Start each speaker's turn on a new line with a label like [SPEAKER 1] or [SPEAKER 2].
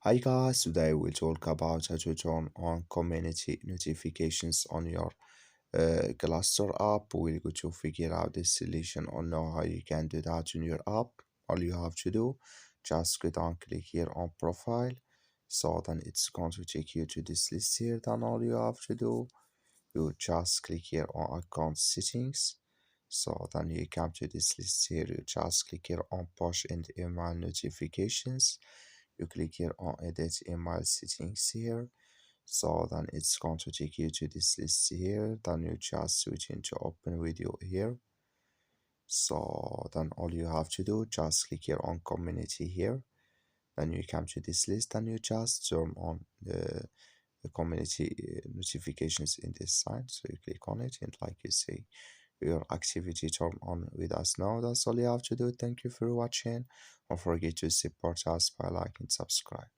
[SPEAKER 1] Hi guys, today we'll talk about how to turn on community notifications on your Glassdoor app. We're going to figure out this solution or know how you can do that in your app. All you have to do, just go down, click here on profile. So then it's going to take you to this list here. Then all you have to do, you just click here on account settings. So then you come to this list here, you just click here on push and email notifications. You click here on edit email settings here. So then it's going to take you to this list here. Then you just switch into open video here. So then all you have to do, just click here on community here. Then you come to this list and you just turn on the community notifications in this side. So you click on it and like you see your activity turn on with us now. That's all you have to do. Thank you for watching. Don't forget to support us by liking and subscribe.